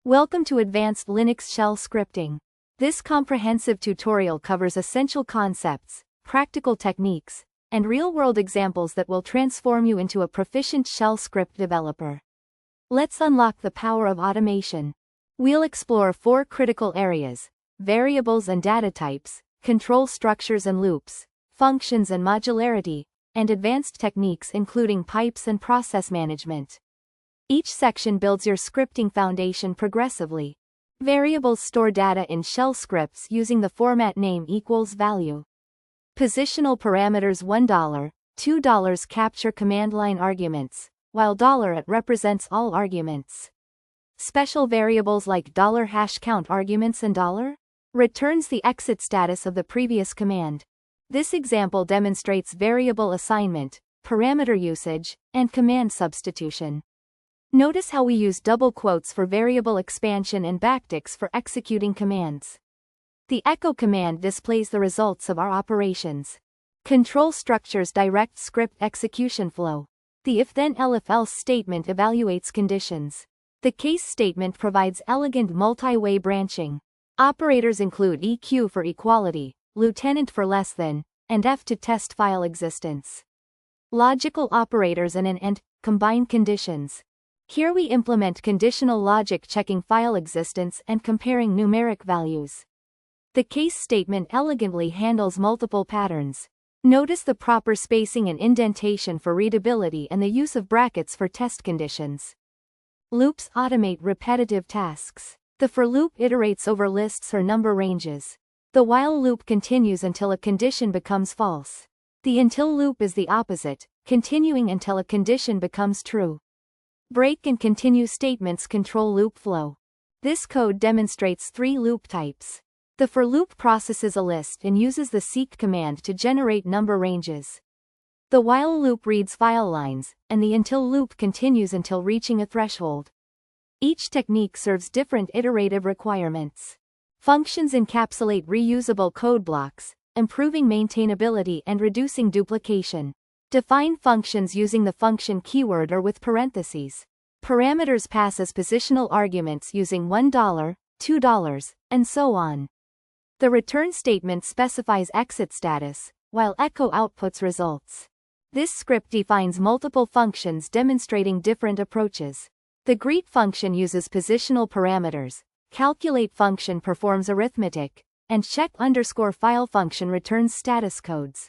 Welcome to Advanced Linux Shell Scripting. This comprehensive tutorial covers essential concepts, practical techniques, and real-world examples that will transform you into a proficient shell script developer. Let's unlock the power of automation. We'll explore 4 critical areas: variables and data types, control structures and loops, functions and modularity, and advanced techniques including pipes and process management. Each section builds your scripting foundation progressively. Variables store data in shell scripts using the format name equals value. Positional parameters $1, $2 capture command line arguments, while $@ represents all arguments. Special variables like $#count arguments and $, returns the exit status of the previous command. This example demonstrates variable assignment, parameter usage, and command substitution. Notice how we use double quotes for variable expansion and backticks for executing commands. The echo command displays the results of our operations. Control structures direct script execution flow. The if-then-elif-else statement evaluates conditions. The case statement provides elegant multi-way branching. Operators include EQ for equality, lieutenant for less than, and F to test file existence. Logical operators and an AND combine conditions. Here we implement conditional logic checking file existence and comparing numeric values. The case statement elegantly handles multiple patterns. Notice the proper spacing and indentation for readability and the use of brackets for test conditions. Loops automate repetitive tasks. The for loop iterates over lists or number ranges. The while loop continues until a condition becomes false. The until loop is the opposite, continuing until a condition becomes true. Break and continue statements control loop flow. This code demonstrates 3 loop types. The for loop processes a list and uses the seek command to generate number ranges. The while loop reads file lines, and the until loop continues until reaching a threshold. Each technique serves different iterative requirements. Functions encapsulate reusable code blocks, improving maintainability and reducing duplication. Define functions using the function keyword or with parentheses. Parameters pass as positional arguments using $1, $2, and so on. The return statement specifies exit status, while echo outputs results. This script defines multiple functions demonstrating different approaches. The greet function uses positional parameters, calculate function performs arithmetic, and check_file function returns status codes.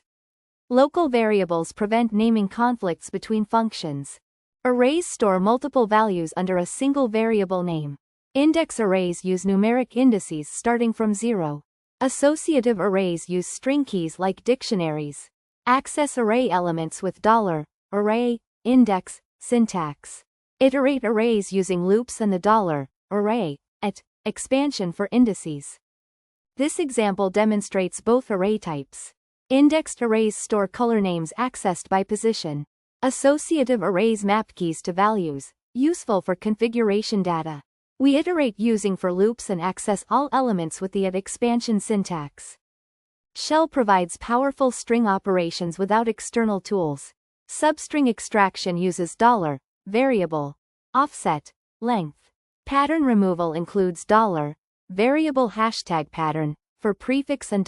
Local variables prevent naming conflicts between functions. Arrays store multiple values under a single variable name. Index arrays use numeric indices starting from 0. Associative arrays use string keys like dictionaries. Access array elements with $array, index, syntax. Iterate arrays using loops and the $array, at, expansion for indices. This example demonstrates both array types. Indexed arrays store color names accessed by position. Associative arrays map keys to values, useful for configuration data. We iterate using for loops and access all elements with the at expansion syntax. Shell provides powerful string operations without external tools. Substring extraction uses $variable, offset, length. Pattern removal includes $variable hashtag pattern, for prefix and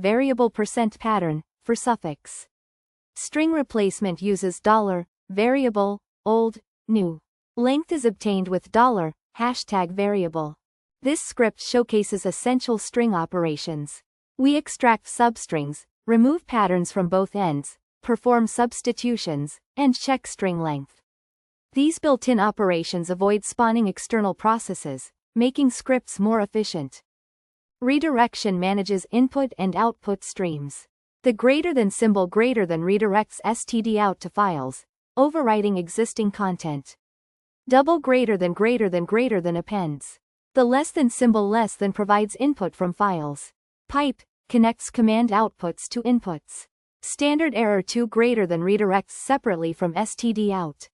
$variable %pattern, for suffix. String replacement uses $variable, old, new. Length is obtained with hashtag variable. This script showcases essential string operations. We extract substrings, remove patterns from both ends, perform substitutions, and check string length. These built-in operations avoid spawning external processes, making scripts more efficient. Redirection manages input and output streams. The greater than symbol redirects stdout to files, overwriting existing content. Double greater than appends. The less than symbol provides input from files. Pipe connects command outputs to inputs. Standard error 2 redirects separately from stdout.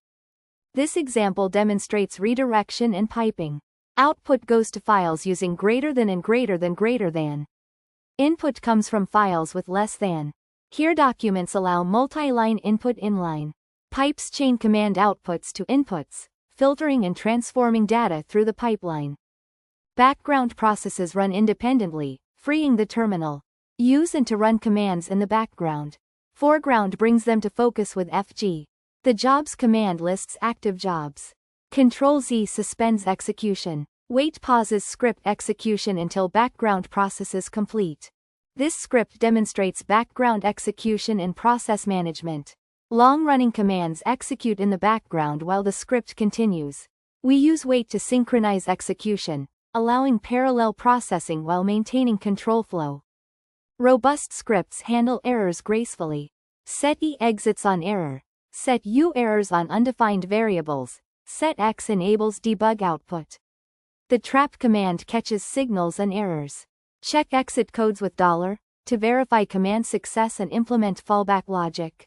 This example demonstrates redirection and piping. Output goes to files using greater than and greater than. Input comes from files with less than. Here documents allow multi-line input inline. Pipes chain command outputs to inputs, filtering and transforming data through the pipeline. Background processes run independently, freeing the terminal. Use and to run commands in the background. Foreground brings them to focus with FG. The jobs command lists active jobs. Ctrl-Z suspends execution. Wait pauses script execution until background process is complete. This script demonstrates background execution and process management. Long-running commands execute in the background while the script continues. We use wait to synchronize execution, allowing parallel processing while maintaining control flow. Robust scripts handle errors gracefully. Set E exits on error. Set U errors on undefined variables. Set X enables debug output. The trap command catches signals and errors. Check exit codes with $, to verify command success and implement fallback logic.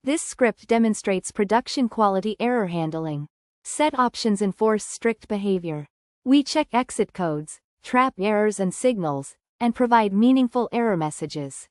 This script demonstrates production quality error handling. Set options enforce strict behavior. We check exit codes, trap errors and signals, and provide meaningful error messages.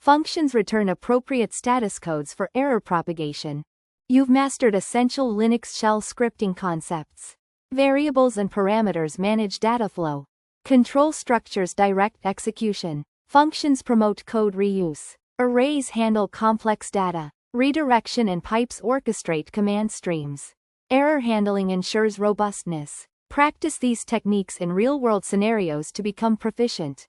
Functions return appropriate status codes for error propagation. You've mastered essential Linux shell scripting concepts. Variables and parameters manage data flow. Control structures direct execution. Functions promote code reuse. Arrays handle complex data. Redirection and pipes orchestrate command streams. Error handling ensures robustness. Practice these techniques in real-world scenarios to become proficient.